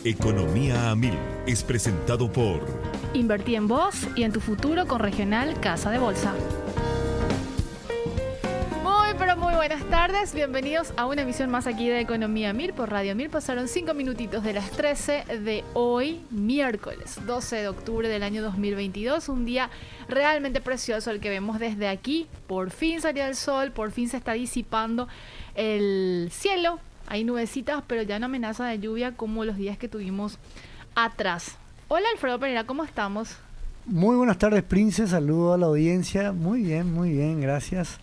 Economía a Mil es presentado por Invertí en vos y en tu futuro con Regional Casa de Bolsa. Muy buenas tardes, bienvenidos a una emisión más aquí de Economía Mil por Radio Mil. Pasaron 5 minutitos de las 13 de hoy, miércoles 12 de octubre del año 2022. Un día realmente precioso el que vemos desde aquí. Por fin salió el sol, por fin se está disipando el cielo. Hay nubecitas, pero ya no amenaza de lluvia como los días que tuvimos atrás. Hola Alfredo Pereira, ¿cómo estamos? Muy buenas tardes, Prince. Saludo a la audiencia. Muy bien, gracias.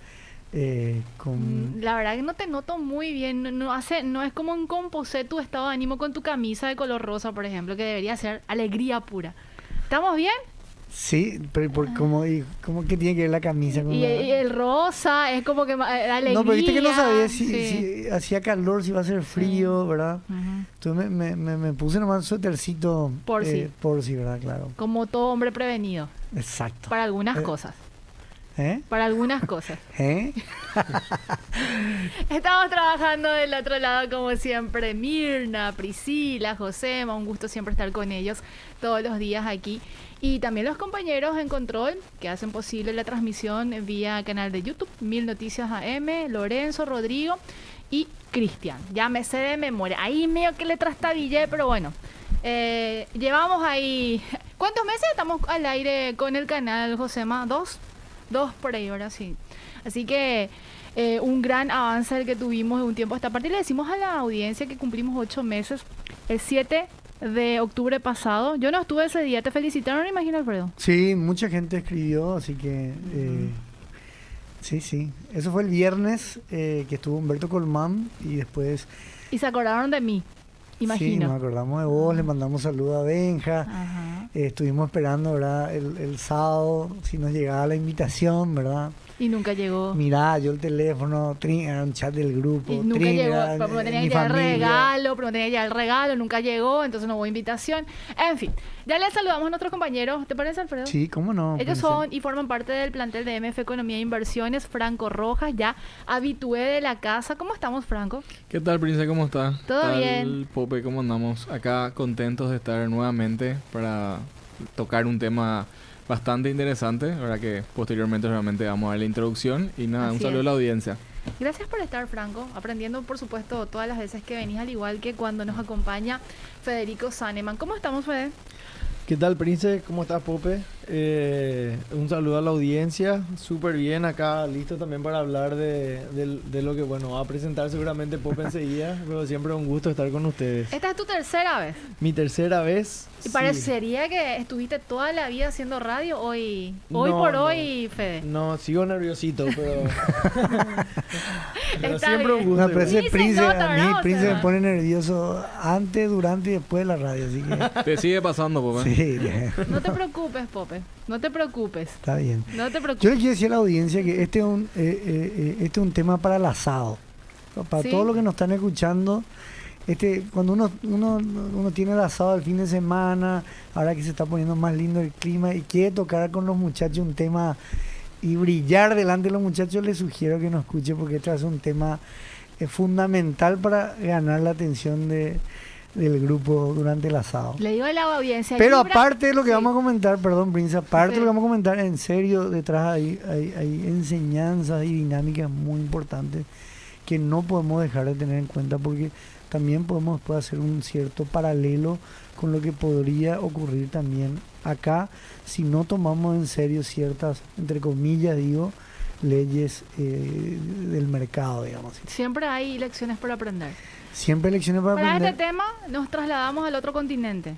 La verdad que no te noto muy bien. No es como un composé tu estado de ánimo con tu camisa de color rosa, por ejemplo, que debería ser alegría pura. ¿Estamos bien? Sí, pero ¿cómo que tiene que ver la camisa con y el rosa es como que alegría. No, pero viste que no sabía si hacía calor, si iba a hacer frío, sí. ¿Verdad? Uh-huh. Entonces me puse nomás un suétercito por sí, ¿verdad? Claro. Como todo hombre prevenido. Exacto. Para algunas cosas. ¿Eh? Para algunas cosas. Estamos trabajando del otro lado como siempre. Mirna, Priscila, Josema, un gusto siempre estar con ellos todos los días aquí. Y también los compañeros en control que hacen posible la transmisión vía canal de YouTube, Mil Noticias AM, Lorenzo, Rodrigo y Cristian. Ya me sé de memoria. Ahí medio que le trastabillé, pero bueno. Llevamos ahí... ¿Cuántos meses estamos al aire con el canal, Josema? ¿Dos por ahí, ahora sí. Así que un gran avance el que tuvimos de un tiempo a esta parte. Le decimos a la audiencia que cumplimos 8 meses, el 7 de octubre pasado. Yo no estuve ese día. ¿Te felicitaron, imagino, Alfredo? Sí, mucha gente escribió, así que... Sí. Eso fue el viernes que estuvo Humberto Colmán y después... Y se acordaron de mí, imagino. Sí, nos acordamos de vos, le mandamos saludos a Benja. Ajá. Estuvimos esperando, ¿verdad? El sábado, si nos llegaba la invitación, ¿verdad? Y nunca llegó. Mirá, yo el teléfono, era un chat del grupo. Y nunca llegó, pero no tenía que llegar el regalo, nunca llegó, entonces no hubo invitación. En fin, ya les saludamos a nuestros compañeros. ¿Te parece, Alfredo? Sí, cómo no. Ellos son y forman parte del plantel de MF Economía e Inversiones, Franco Rojas, ya habitué de la casa. ¿Cómo estás, Franco? ¿Qué tal, Prince? ¿Cómo está? Todo bien. Pope, ¿cómo andamos? Acá contentos de estar nuevamente para tocar un tema bastante interesante, ahora que posteriormente realmente vamos a ver la introducción y nada, un saludo a la audiencia. Gracias por estar, Franco, aprendiendo por supuesto todas las veces que venís, al igual que cuando nos acompaña Federico Saneman. ¿Cómo estamos, Fede? ¿Qué tal, Prince? ¿Cómo estás, Pope? Un saludo a la audiencia, súper bien acá, listo también para hablar de lo que, bueno, va a presentar seguramente Pope enseguida, pero siempre un gusto estar con ustedes. ¿Esta es tu tercera vez? Mi tercera vez. ¿Y parecería que estuviste toda la vida haciendo radio hoy por hoy, Fede? No, sigo nerviosito, pero siempre un gusto. No, pero ese Prince me pone nervioso antes, durante y después de la radio, así que... Te sigue pasando, Pope. Sí. No te preocupes, Pope. No te preocupes. Está bien. No te preocupes. Yo le quiero decir a la audiencia que este es un tema para el asado. Para ¿sí? Todos los que nos están escuchando, cuando uno tiene el asado el fin de semana, ahora que se está poniendo más lindo el clima y quiere tocar con los muchachos un tema y brillar delante de los muchachos, les sugiero que nos escuche porque este es un tema fundamental para ganar la atención del grupo durante el asado. Le digo a la audiencia. Pero aparte de lo que vamos a comentar, perdón, Prince, aparte de lo que vamos a comentar, en serio, detrás hay enseñanzas y dinámicas muy importantes que no podemos dejar de tener en cuenta porque también podemos hacer un cierto paralelo con lo que podría ocurrir también acá si no tomamos en serio ciertas, entre comillas, leyes del mercado, digamos. Siempre hay lecciones por aprender. Siempre lecciones para aprender. Para este tema nos trasladamos al otro continente.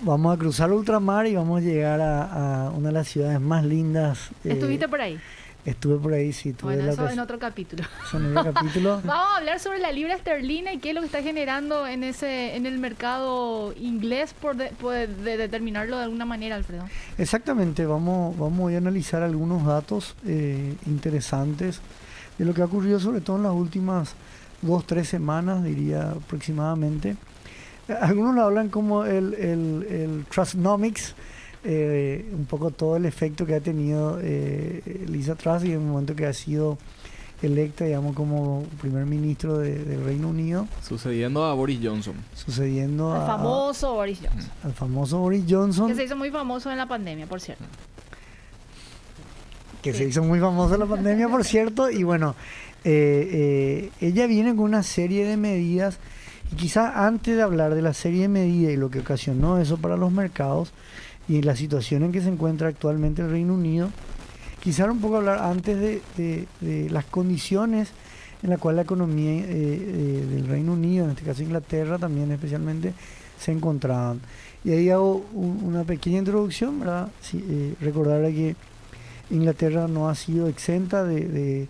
Vamos a cruzar ultramar y vamos a llegar a una de las ciudades más lindas. ¿Estuviste por ahí? Estuve por ahí, sí. Bueno, eso en otro capítulo. Vamos a hablar sobre la libra esterlina y qué es lo que está generando en el mercado inglés por determinarlo de alguna manera, Alfredo. Exactamente, vamos a analizar algunos datos interesantes de lo que ha ocurrido sobre todo en las últimas 2-3 semanas, diría aproximadamente. Algunos lo hablan como el Trustnomics, un poco todo el efecto que ha tenido Lisa Truss y en el momento que ha sido electa, digamos, como primer ministro del Reino Unido. Sucediendo a Boris Johnson. Sucediendo Al famoso Boris Johnson. al famoso Boris Johnson. Que se hizo muy famoso en la pandemia, por cierto. Que Sí. se hizo muy famoso en la pandemia, por cierto. Y bueno, ella viene con una serie de medidas. Y quizá antes de hablar de la serie de medidas y lo que ocasionó eso para los mercados y la situación en que se encuentra actualmente el Reino Unido, quizá un poco hablar antes de las condiciones en las cuales la economía del Reino Unido, en este caso Inglaterra también especialmente, se encontraban. Y ahí hago una pequeña introducción, ¿verdad? Sí, recordar que Inglaterra no ha sido exenta de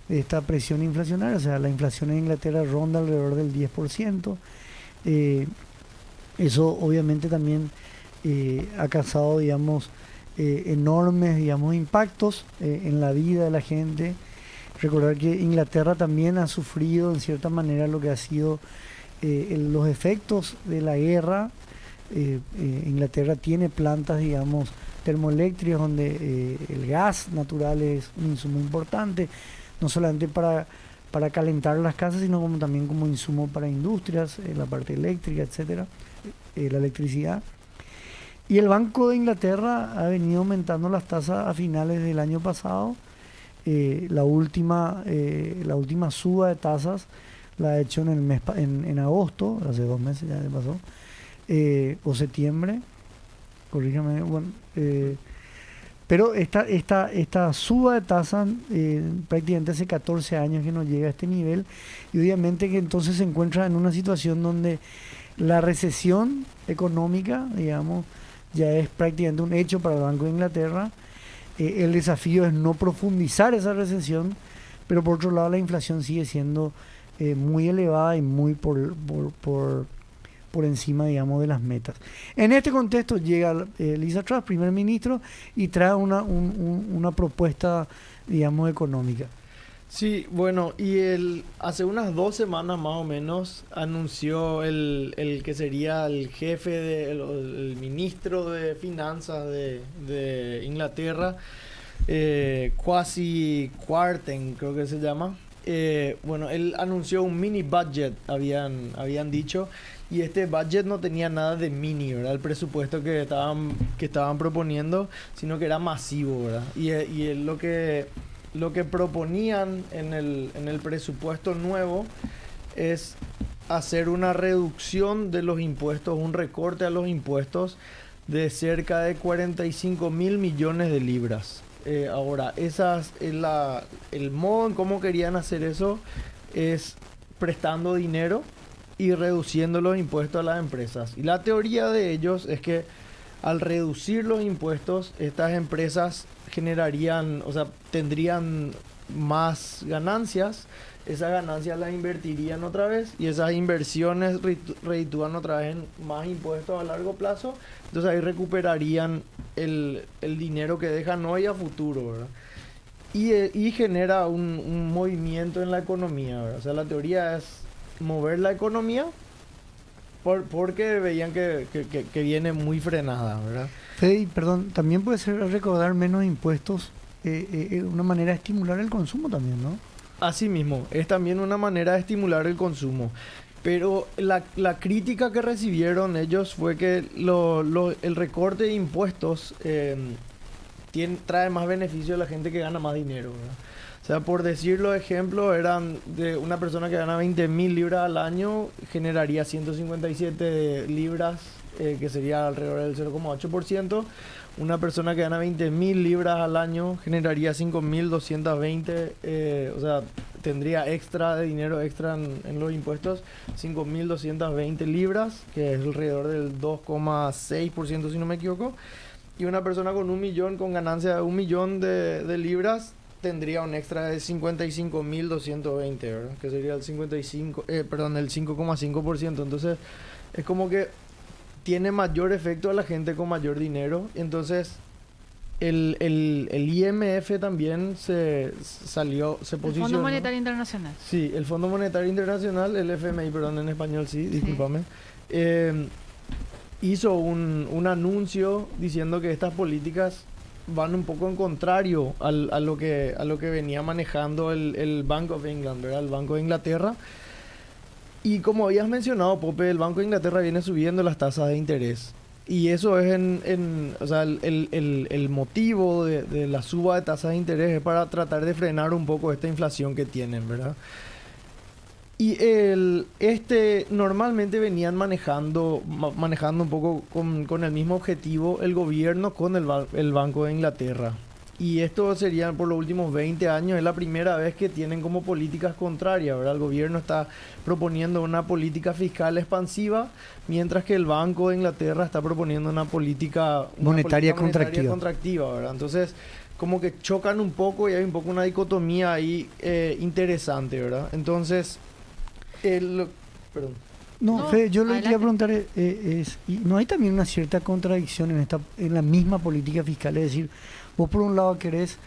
esta presión inflacionaria, o sea, la inflación en Inglaterra ronda alrededor del 10%. Eso obviamente también ha causado, digamos, enormes, digamos, impactos en la vida de la gente. Recordar que Inglaterra también ha sufrido en cierta manera lo que ha sido los efectos de la guerra. Inglaterra tiene plantas, digamos, termoeléctricas donde el gas natural es un insumo importante, no solamente para calentar las casas, sino como también como insumo para industrias, la parte eléctrica, etcétera, la electricidad. Y el Banco de Inglaterra ha venido aumentando las tasas a finales del año pasado. La última suba de tasas la ha hecho en agosto, hace 2 meses ya se pasó, o septiembre, corrígame, bueno, pero esta suba de tasas prácticamente hace 14 años que no llega a este nivel, y obviamente que entonces se encuentra en una situación donde la recesión económica, digamos, ya es prácticamente un hecho para el Banco de Inglaterra. El desafío es no profundizar esa recesión, pero por otro lado la inflación sigue siendo muy elevada y muy por encima, digamos, de las metas. En este contexto llega Liz Truss, primer ministro, y trae una propuesta, digamos, económica. Sí, bueno, y hace unas 2 semanas más o menos anunció el que sería el jefe, el ministro de Finanzas de Inglaterra, Kwasi Kwarteng, creo que se llama. Bueno, él anunció un mini budget, habían dicho, y este budget no tenía nada de mini, ¿verdad? El presupuesto que estaban proponiendo, sino que era masivo, ¿verdad? Y lo que proponían en el presupuesto nuevo es hacer una reducción de los impuestos, un recorte a los impuestos de cerca de 45.000 millones de libras. Ahora, el modo en cómo querían hacer eso es prestando dinero y reduciendo los impuestos a las empresas. Y la teoría de ellos es que al reducir los impuestos, estas empresas tendrían más ganancias, esas ganancias las invertirían otra vez y esas inversiones reditúan otra vez en más impuestos a largo plazo, entonces ahí recuperarían el dinero que dejan hoy a futuro, ¿verdad? Y genera un movimiento en la economía, ¿verdad? O sea, la teoría es mover la economía porque veían que viene muy frenada, ¿verdad? Fede, perdón, también puede ser recordar menos impuestos, una manera de estimular el consumo también, ¿no? Así mismo, es también una manera de estimular el consumo. Pero la crítica que recibieron ellos fue que el recorte de impuestos trae más beneficio a la gente que gana más dinero, ¿verdad? O sea, por decirlo, ejemplo, eran de una persona que gana 20.000 libras al año, generaría 157 libras, que sería alrededor del 0,8%. Una persona que gana 20.000 libras al año generaría 5.220, o sea, tendría dinero extra en los impuestos, 5.220 libras, que es alrededor del 2,6% si no me equivoco. Y una persona con 1 millón, con ganancia de 1 millón de libras, tendría un extra de 55.220, ¿verdad? Que sería el 5,5%. Entonces, es como que tiene mayor efecto a la gente con mayor dinero. Entonces, el IMF también se posicionó. El Fondo Monetario Internacional. Sí, el Fondo Monetario Internacional, el FMI, perdón, en español sí, discúlpame. Hizo un anuncio diciendo que estas políticas van un poco en contrario a lo que venía manejando el Bank of England, ¿verdad? El Banco de Inglaterra. Y como habías mencionado, Pope, el Banco de Inglaterra viene subiendo las tasas de interés. Y eso es o sea, el motivo de la suba de tasas de interés es para tratar de frenar un poco esta inflación que tienen, ¿verdad? Y normalmente venían manejando un poco con el mismo objetivo el gobierno con el Banco de Inglaterra. Y esto sería por los últimos 20 años, es la primera vez que tienen como políticas contrarias, ¿verdad? El gobierno está proponiendo una política fiscal expansiva, mientras que el Banco de Inglaterra está proponiendo una política monetaria contractiva, ¿verdad? Entonces, como que chocan un poco y hay un poco una dicotomía ahí interesante, ¿verdad? Entonces, perdón. No, Fede, yo lo que quería preguntar ¿y no hay también una cierta contradicción en la misma política fiscal? Es decir, vos por un lado querés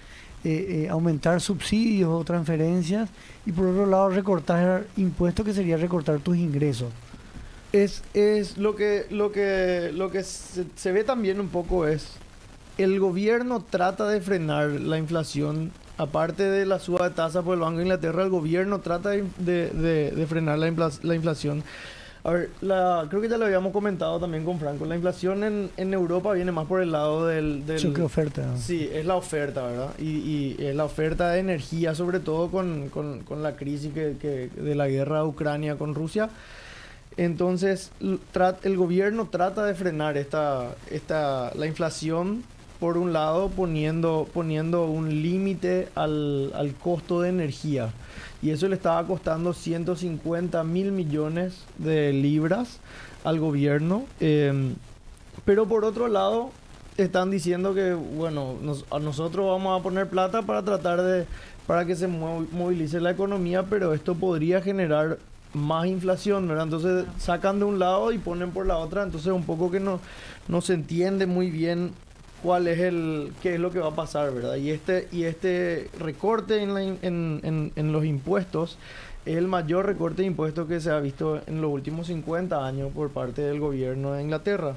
aumentar subsidios o transferencias y por otro lado recortar impuestos, que sería recortar tus ingresos. Es lo que se ve también un poco es el gobierno trata de frenar la inflación. Aparte de la suba de tasa por el Banco de Inglaterra, el gobierno trata de frenar la inflación. A ver, creo que ya lo habíamos comentado también con Franco. La inflación en Europa viene más por el lado del choque de oferta, ¿no? Sí, es la oferta, ¿verdad? Y es la oferta de energía, sobre todo con la crisis de la guerra de Ucrania con Rusia. Entonces, el gobierno trata de frenar la inflación, por un lado, poniendo un límite al costo de energía. Y eso le estaba costando 150 mil millones de libras al gobierno. Pero por otro lado, están diciendo que, bueno, nosotros vamos a poner plata para que se movilice la economía, pero esto podría generar más inflación, ¿verdad? Entonces sacan de un lado y ponen por la otra. Entonces un poco que no se entiende muy bien qué es lo que va a pasar, ¿verdad? Y este recorte en los impuestos es el mayor recorte de impuestos que se ha visto en los últimos 50 años por parte del gobierno de Inglaterra.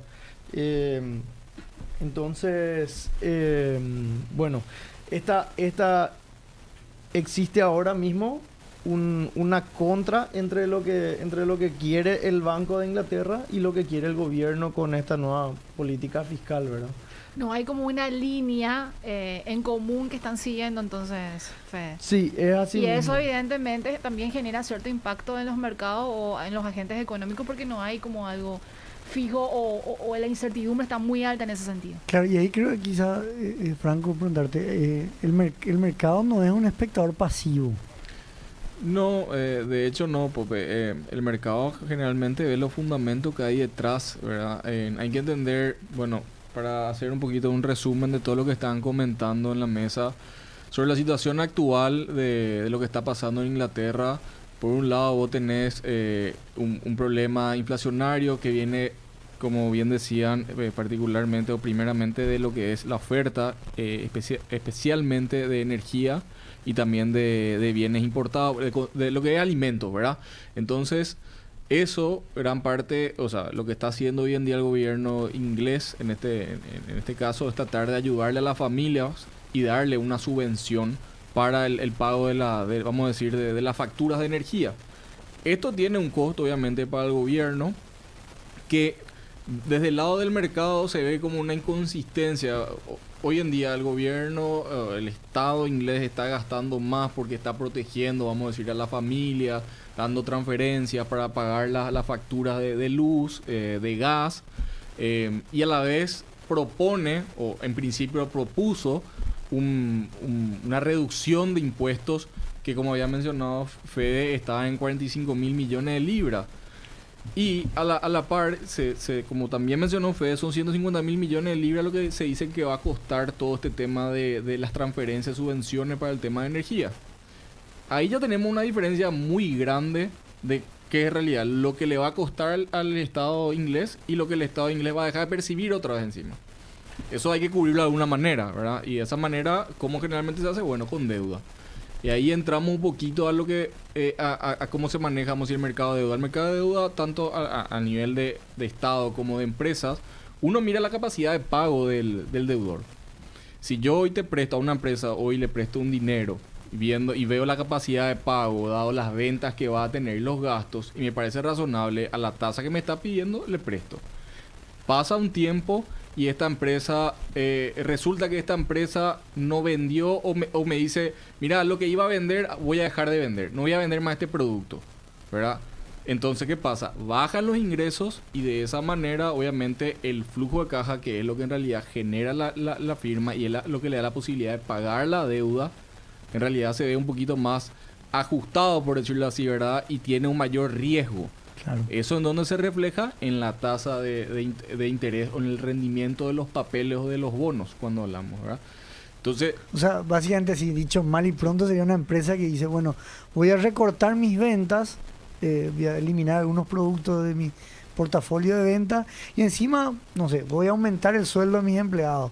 Entonces, bueno, existe ahora mismo una contra entre lo que quiere el Banco de Inglaterra y lo que quiere el gobierno con esta nueva política fiscal, ¿verdad? No hay como una línea en común que están siguiendo, entonces, Fede. Sí, es así. Y eso evidentemente también genera cierto impacto en los mercados o en los agentes económicos, porque no hay como algo fijo o la incertidumbre está muy alta en ese sentido. Claro, y ahí creo que quizá, Franco, preguntarte, el mercado no es un espectador pasivo. No, de hecho no, Pope. El mercado generalmente ve los fundamentos que hay detrás, ¿verdad? Hay que entender, bueno, para hacer un poquito un resumen de todo lo que están comentando en la mesa sobre la situación actual de lo que está pasando en Inglaterra. Por un lado vos tenés un problema inflacionario que viene, como bien decían, particularmente o primeramente de lo que es la oferta, especialmente de energía y también de bienes importados, de lo que es alimentos, ¿verdad? Entonces, eso, gran parte, o sea, lo que está haciendo hoy en día el gobierno inglés, en este caso, es tratar de ayudarle a las familias y darle una subvención para el pago vamos a decir, de las facturas de energía. Esto tiene un costo, obviamente, para el gobierno, que desde el lado del mercado se ve como una inconsistencia. Hoy en día el gobierno, el Estado inglés está gastando más porque está protegiendo, vamos a decir, a la familia, dando transferencias para pagar las facturas de luz, de gas, y a la vez propone, o en principio propuso, una reducción de impuestos que, como había mencionado Fede, estaba en 45 mil millones de libras. Y a la par, como también mencionó Fede, son 150 mil millones de libras lo que se dice que va a costar todo este tema de las transferencias, subvenciones para el tema de energía. Ahí ya tenemos una diferencia muy grande de qué es en realidad lo que le va a costar al Estado inglés y lo que el Estado inglés va a dejar de percibir otra vez encima. Eso hay que cubrirlo de alguna manera, ¿verdad? Y de esa manera, ¿cómo generalmente se hace? Bueno, con deuda. Y ahí entramos un poquito a lo que a cómo se maneja, vamos a decir, el mercado de deuda. El mercado de deuda, tanto a nivel de Estado como de empresas, uno mira la capacidad de pago del deudor. Si yo hoy te presto a una empresa, hoy le presto un dinero, y veo la capacidad de pago, dado las ventas que va a tener, los gastos, y me parece razonable a la tasa que me está pidiendo, le presto. Pasa un tiempo y esta empresa, resulta que esta empresa no vendió o me dice, mira, lo que iba a vender voy a dejar de vender, no voy a vender más este producto, ¿verdad? Entonces, ¿qué pasa? Bajan los ingresos y de esa manera, obviamente, el flujo de caja, que es lo que en realidad genera la firma y es lo que le da la posibilidad de pagar la deuda, en realidad se ve un poquito más ajustado, por decirlo así, ¿verdad? Y tiene un mayor riesgo. Claro. ¿Eso en dónde se refleja? En la tasa de interés o en el rendimiento de los papeles o de los bonos, cuando hablamos, ¿verdad? Entonces, O sea, básicamente, así dicho mal y pronto, sería una empresa que dice, bueno, voy a recortar mis ventas, voy a eliminar algunos productos de mi portafolio de venta y encima, no sé, voy a aumentar el sueldo de mis empleados.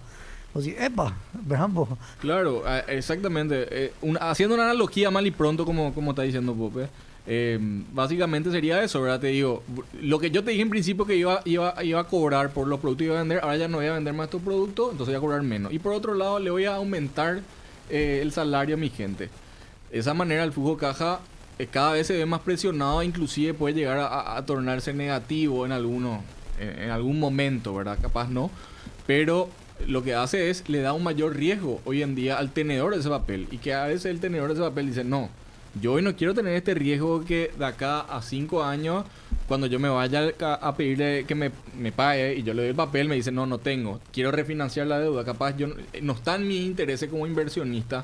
O sea, epa, veamos. claro, exactamente. Haciendo una analogía mal y pronto, como está diciendo Pope, básicamente sería eso, ¿verdad? Te digo, lo que yo te dije en principio que iba a cobrar por los productos que iba a vender, ahora ya no voy a vender más estos productos, entonces voy a cobrar menos. Y por otro lado, le voy a aumentar el salario a mi gente. De esa manera, el flujo de caja cada vez se ve más presionado, inclusive puede llegar a tornarse negativo en algún momento, ¿verdad? Capaz no, pero lo que hace es, le da un mayor riesgo hoy en día al tenedor de ese papel. Y que a veces el tenedor de ese papel dice, no, yo hoy no quiero tener este riesgo que de acá a 5 años, cuando yo me vaya a pedirle que me pague y yo le doy el papel, me dice, no tengo, quiero refinanciar la deuda. Capaz no está en mi interés como inversionista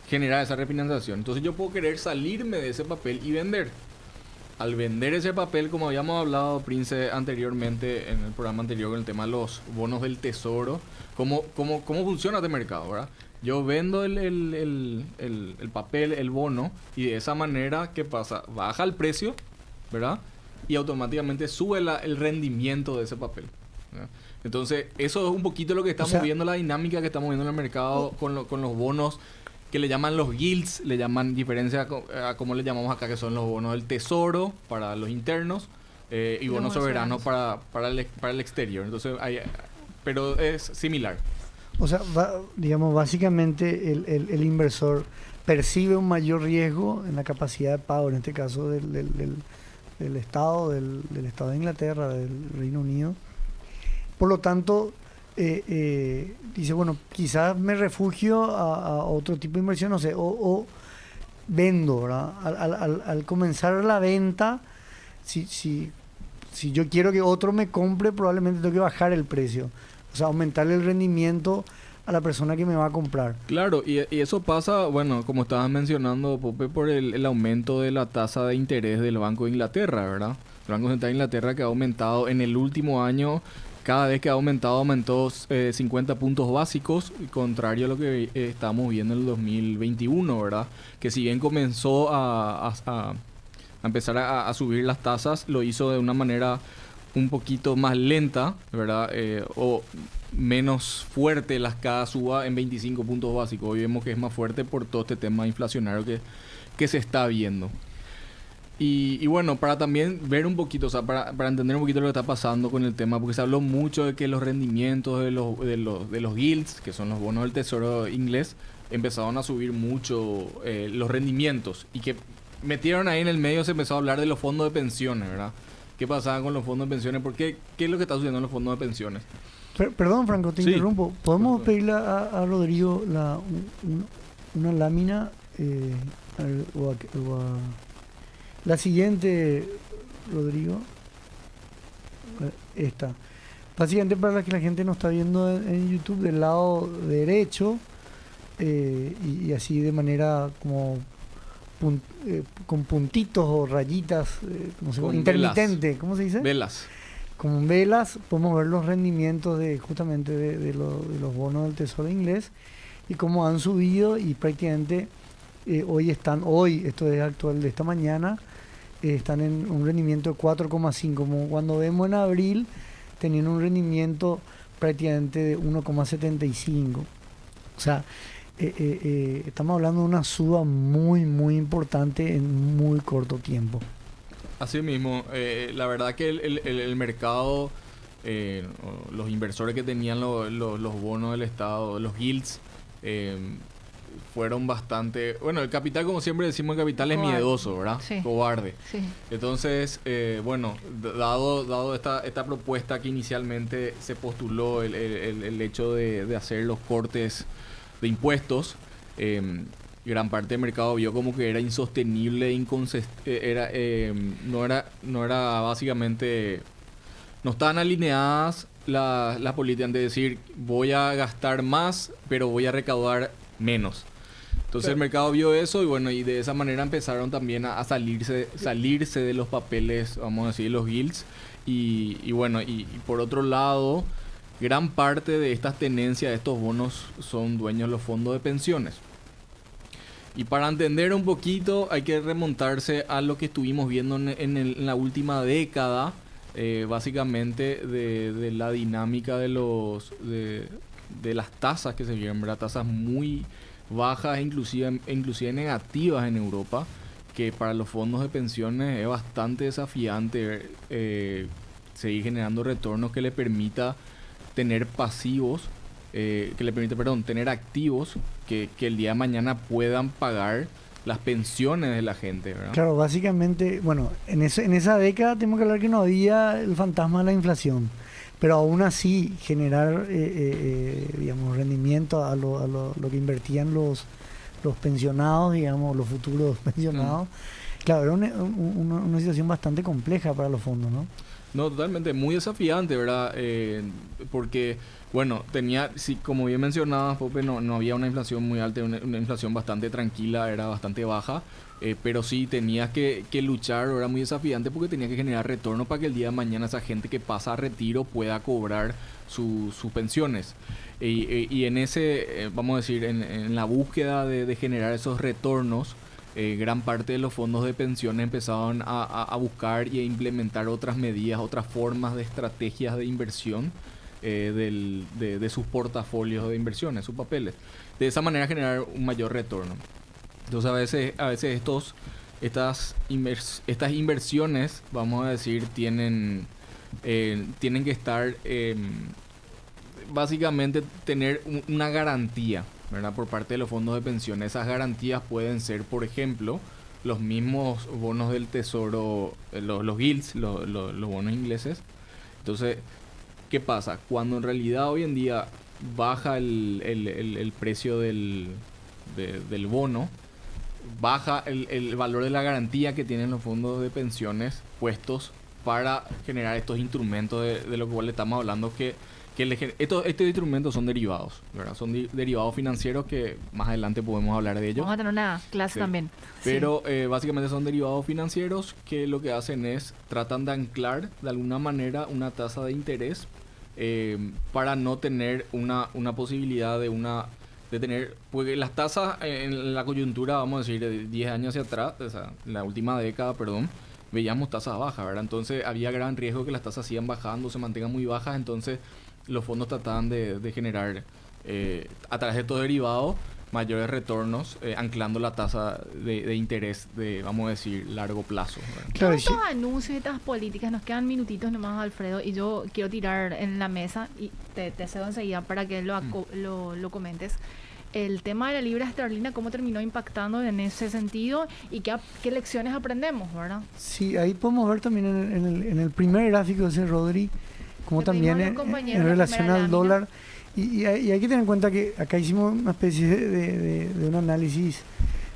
generar esa refinanciación. Entonces yo puedo querer salirme de ese papel y vender. Al vender ese papel, como habíamos hablado, Prince, anteriormente, en el programa anterior, con el tema de los bonos del tesoro, ¿cómo funciona este mercado, verdad? Yo vendo el papel, el bono, y de esa manera, ¿qué pasa? Baja el precio, ¿verdad? Y automáticamente sube el rendimiento de ese papel, ¿verdad? Entonces, eso es un poquito lo que estamos viendo, la dinámica que estamos viendo en el mercado con los bonos que le llaman los yields, le llaman diferencia a como le llamamos acá, que son los bonos del tesoro para los internos y bonos soberanos para el exterior. Entonces, pero es similar. O sea, digamos, básicamente el inversor percibe un mayor riesgo en la capacidad de pago, en este caso del Estado, del Estado de Inglaterra, del Reino Unido. Por lo tanto, dice, bueno, quizás me refugio a otro tipo de inversión, no sé, o vendo, ¿verdad? Al comenzar la venta, si yo quiero que otro me compre, probablemente tengo que bajar el precio. O sea, aumentarle el rendimiento a la persona que me va a comprar. Claro, y eso pasa, bueno, como estabas mencionando, Pope, por el aumento de la tasa de interés del Banco de Inglaterra, ¿verdad? El Banco Central de Inglaterra, que ha aumentado en el último año, cada vez que ha aumentó 50 puntos básicos, contrario a lo que estamos viendo en el 2021, ¿verdad? Que si bien comenzó a empezar a subir las tasas, lo hizo de una manera un poquito más lenta, ¿verdad? O menos fuerte cada suba en 25 puntos básicos. Hoy vemos que es más fuerte por todo este tema inflacionario que se está viendo. Y bueno, para también ver un poquito, o sea, para entender un poquito lo que está pasando con el tema, porque se habló mucho de que los rendimientos de los yields, que son los bonos del tesoro inglés, empezaron a subir mucho los rendimientos, y que metieron ahí en el medio, se empezó a hablar de los fondos de pensiones, ¿verdad? ¿Qué pasaba con los fondos de pensiones? ¿Qué es lo que está sucediendo en los fondos de pensiones? Perdón, Franco, te interrumpo. ¿Podemos pedirle a Rodrigo una lámina la siguiente, Rodrigo? Esta. Básicamente, para que la gente nos está viendo en YouTube, del lado derecho, y así de manera como con puntitos o rayitas, intermitente, velas. ¿Cómo se dice? Velas. Con velas podemos ver los rendimientos justamente de los bonos del Tesoro inglés y cómo han subido, y prácticamente hoy, esto es actual de esta mañana, están en un rendimiento de 4,5, como cuando vemos en abril tenían un rendimiento prácticamente de 1,75. O sea, estamos hablando de una suba muy, muy importante en muy corto tiempo. Así mismo, la verdad que el mercado o los inversores que tenían los bonos del Estado, los yields, fueron bastante... Bueno, el capital, como siempre decimos, el capital Cobarde. es miedoso, ¿verdad? Sí. Cobarde. Sí. Entonces, bueno, dado esta propuesta que inicialmente se postuló, el hecho de hacer los cortes de impuestos, gran parte del mercado vio como que era insostenible, no era básicamente... No estaban alineadas las políticas de decir, voy a gastar más, pero voy a recaudar menos. Entonces Claro. el mercado vio eso y bueno, y de esa manera empezaron también a salirse de los papeles, vamos a decir, los yields. Y bueno, y por otro lado, gran parte de estas tenencias, de estos bonos, son dueños los fondos de pensiones. Y para entender un poquito hay que remontarse a lo que estuvimos viendo en la última década, básicamente de la dinámica de las tasas que se vieron, ¿verdad? Tasas muy bajas e inclusive negativas en Europa, que para los fondos de pensiones es bastante desafiante seguir generando retornos que le permita tener pasivos, tener activos que el día de mañana puedan pagar las pensiones de la gente, ¿verdad? Claro, básicamente, bueno, en esa década tenemos que hablar que no había el fantasma de la inflación, pero aún así generar, digamos, rendimiento a lo que invertían los pensionados, digamos, los futuros pensionados. Claro, era una situación bastante compleja para los fondos, ¿no? No, totalmente, muy desafiante, ¿verdad? Porque, bueno, como bien mencionabas, Pope, no había una inflación muy alta, una inflación bastante tranquila, era bastante baja, pero sí tenías que luchar, era muy desafiante porque tenías que generar retorno para que el día de mañana esa gente que pasa a retiro pueda cobrar sus pensiones. Y en ese, vamos a decir, en la búsqueda de generar esos retornos, gran parte de los fondos de pensiones empezaron a buscar y a implementar otras medidas, otras formas de estrategias de inversión de sus portafolios de inversiones, sus papeles. De esa manera generar un mayor retorno. Entonces a veces estas inversiones, vamos a decir, tienen que estar, básicamente tener una garantía, ¿verdad? Por parte de los fondos de pensiones. Esas garantías pueden ser, por ejemplo, los mismos bonos del tesoro, los yields, los bonos ingleses. Entonces, ¿qué pasa? Cuando en realidad hoy en día baja el precio del bono, baja el valor de la garantía que tienen los fondos de pensiones puestos para generar estos instrumentos de lo cual le estamos hablando, estos instrumentos son derivados, ¿verdad? Son derivados financieros que más adelante podemos hablar de ellos. Vamos a tener una clase Sí. también. Pero básicamente son derivados financieros que lo que hacen es tratan de anclar de alguna manera una tasa de interés para no tener una posibilidad de tener, porque las tasas en la coyuntura, vamos a decir, de 10 años hacia atrás, o sea, en la última década, perdón, veíamos tasas bajas, ¿verdad? Entonces había gran riesgo que las tasas sigan bajando, se mantengan muy bajas, entonces los fondos trataban de generar a través de estos derivados mayores retornos, anclando la tasa de interés de, vamos a decir, largo plazo, ¿verdad? Claro, Todos estos anuncios y estas políticas, nos quedan minutitos nomás, Alfredo, y yo quiero tirar en la mesa y te cedo enseguida para que lo comentes. El tema de la libra esterlina, ¿cómo terminó impactando en ese sentido? Y qué lecciones aprendemos, ¿verdad? Sí, ahí podemos ver también en el primer gráfico de ese Rodri, como Le también pedimos a los compañeros en la relación primera al lámina. dólar. Y hay que tener en cuenta que acá hicimos una especie de un análisis,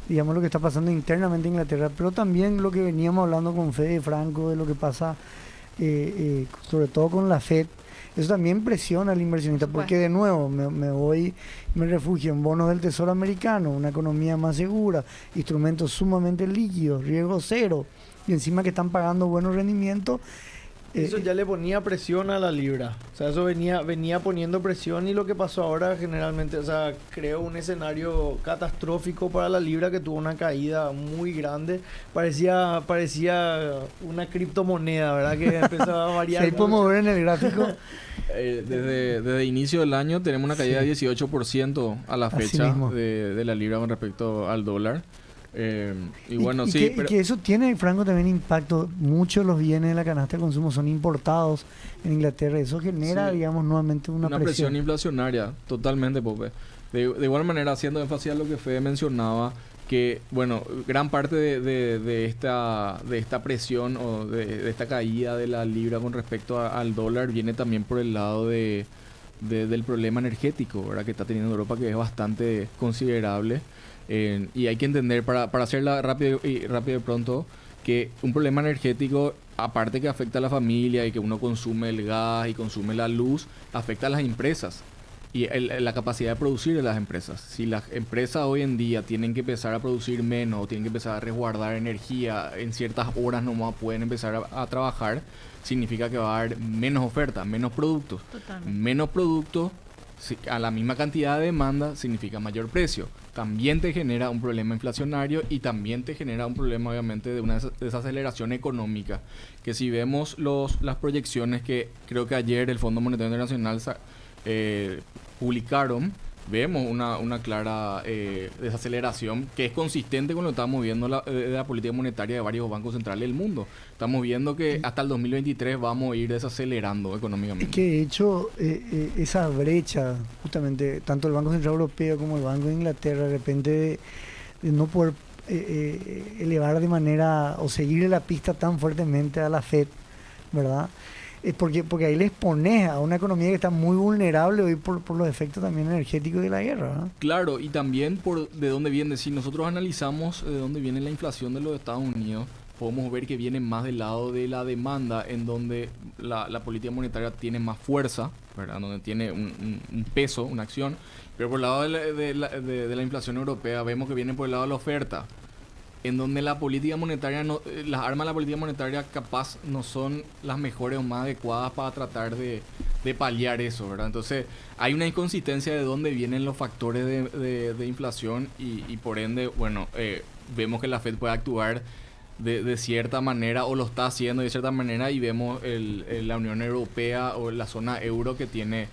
digamos, lo que está pasando internamente en Inglaterra, pero también lo que veníamos hablando con Fede Franco, de lo que pasa sobre todo con la Fed. Eso también presiona al inversionista, porque de nuevo me refugio en bonos del Tesoro americano, una economía más segura, instrumentos sumamente líquidos, riesgo cero, y encima que están pagando buenos rendimientos. Eso ya le ponía presión a la libra. O sea, eso venía poniendo presión, y lo que pasó ahora generalmente, o sea, creó un escenario catastrófico para la libra, que tuvo una caída muy grande. Parecía una criptomoneda, ¿verdad? Que empezaba a variar. Si ahí podemos ver en el gráfico. Desde inicio del año tenemos una caída de 18% a la Así fecha mismo. de la libra con respecto al dólar. Y bueno, y sí, que, pero... y que eso tiene, Franco, también impacto. Muchos de los bienes de la canasta de consumo son importados en Inglaterra. Eso genera, Sí, digamos, nuevamente una presión inflacionaria, totalmente, Pope. De igual manera, haciendo énfasis a lo que Fede mencionaba, que, bueno, gran parte de esta presión o de esta caída de la libra con respecto al dólar viene también por el lado del problema energético, ¿verdad? Que está teniendo Europa, que es bastante considerable. Y hay que entender, para hacerla rápido y pronto, que un problema energético, aparte que afecta a la familia y que uno consume el gas y consume la luz, afecta a las empresas y la capacidad de producir de las empresas. Si las empresas hoy en día tienen que empezar a producir menos o tienen que empezar a resguardar energía, en ciertas horas nomás pueden empezar a trabajar, significa que va a haber menos oferta, menos productos. Totalmente. Menos productos a la misma cantidad de demanda significa mayor precio. También te genera un problema inflacionario y también te genera un problema, obviamente, de una desaceleración económica. Que si vemos las proyecciones que creo que ayer el Fondo Monetario Internacional publicaron, vemos una clara desaceleración que es consistente con lo que estamos viendo de la política monetaria de varios bancos centrales del mundo. Estamos viendo que hasta el 2023 vamos a ir desacelerando económicamente. Es que de hecho esa brecha, justamente, tanto el Banco Central Europeo como el Banco de Inglaterra, de repente de no poder elevar de manera o seguirle la pista tan fuertemente a la Fed, ¿verdad? Porque ahí les pones a una economía que está muy vulnerable hoy por los efectos también energéticos de la guerra, ¿verdad? Claro, y también de dónde viene. Si nosotros analizamos de dónde viene la inflación de los Estados Unidos, podemos ver que viene más del lado de la demanda, en donde la política monetaria tiene más fuerza, ¿verdad? Donde tiene un peso, una acción. Pero por el lado de la inflación europea vemos que viene por el lado de la oferta, en donde la política monetaria, las armas de la política monetaria capaz no son las mejores o más adecuadas para tratar de paliar eso, ¿verdad? Entonces hay una inconsistencia de dónde vienen los factores de inflación y por ende, bueno, vemos que la Fed puede actuar de cierta manera o lo está haciendo de cierta manera, y vemos la Unión Europea o la zona euro que tiene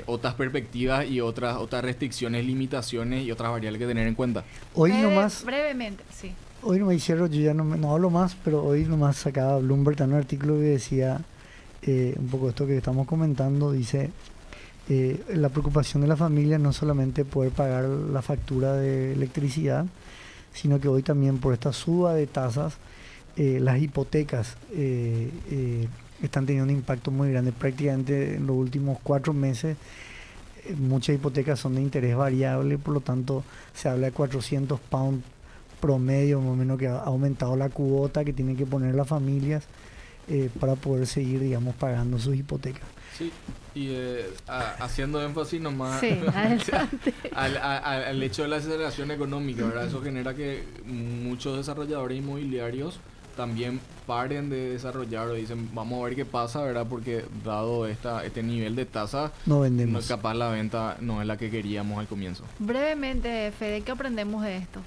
otras perspectivas y otras restricciones, limitaciones y otras variables que tener en cuenta. Hoy nomás, Brevemente, sí. hoy no me hicieron, yo ya no hablo más, pero hoy nomás sacaba Bloomberg un artículo que decía un poco esto que estamos comentando. Dice la preocupación de la familia no solamente poder pagar la factura de electricidad, sino que hoy también por esta suba de tasas, las hipotecas están teniendo un impacto muy grande. Prácticamente en los últimos 4 meses muchas hipotecas son de interés variable, por lo tanto se habla de 400 pounds promedio, más o menos, que ha aumentado la cuota que tienen que poner las familias para poder seguir, digamos, pagando sus hipotecas. Sí, y haciendo énfasis nomás Sí, adelante. al hecho de la aceleración económica, ¿verdad? Eso genera que muchos desarrolladores inmobiliarios también paren de desarrollar o dicen, vamos a ver qué pasa, ¿verdad? Porque dado este nivel de tasa, No vendemos. capaz la venta no es la que queríamos al comienzo. Brevemente, Fede, ¿qué aprendemos de esto?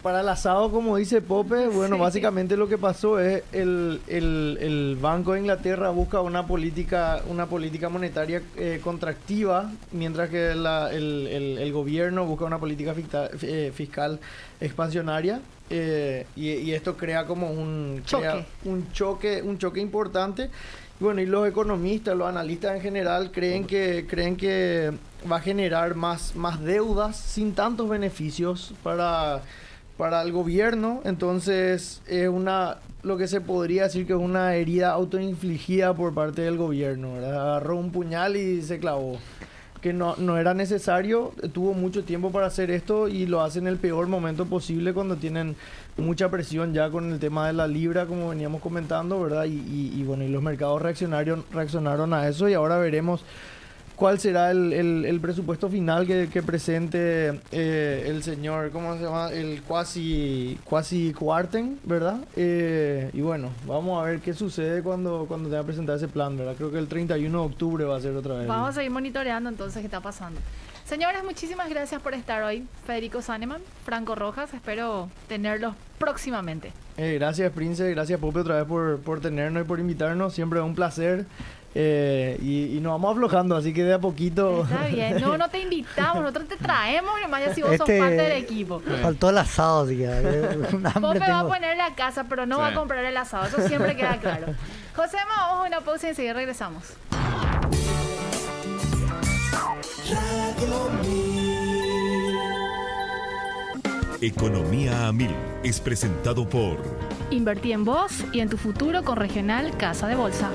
Para el asado, como dice Pope, bueno, Sí. básicamente lo que pasó es el Banco de Inglaterra busca una política monetaria contractiva, mientras que el gobierno busca una política fiscal expansionaria, y esto crea como un choque importante. Bueno, y los economistas, los analistas en general creen que va a generar más deudas sin tantos beneficios para el gobierno. Entonces es lo que se podría decir que es una herida autoinfligida por parte del gobierno, ¿verdad? Agarró un puñal y se clavó. Que no era necesario, tuvo mucho tiempo para hacer esto y lo hace en el peor momento posible, cuando tienen mucha presión ya con el tema de la libra, como veníamos comentando, ¿verdad? Y bueno, y los mercados reaccionaron a eso, y ahora veremos cuál será el presupuesto final que presente el señor, ¿cómo se llama? El Kwasi Kwarteng, ¿verdad? Y bueno, vamos a ver qué sucede cuando tenga que presentar ese plan, ¿verdad? Creo que el 31 de octubre va a ser otra vez. Vamos a seguir monitoreando entonces qué está pasando. Señores, muchísimas gracias por estar hoy. Federico Saneman, Franco Rojas, espero tenerlos próximamente. Gracias, Prince, gracias, Pope, otra vez por tenernos y por invitarnos. Siempre es un placer Y nos vamos aflojando, así que de a poquito... Está bien. No te invitamos, nosotros te traemos, nomás ya si vos sos parte del equipo. Faltó el asado, así que un hambre Pope va a tengo. poner la casa, pero no va a comprar el asado, eso siempre queda claro. José, vamos a una pausa y enseguida regresamos. Economía a Mil es presentado por Invertí en vos y en tu futuro con Regional Casa de Bolsa.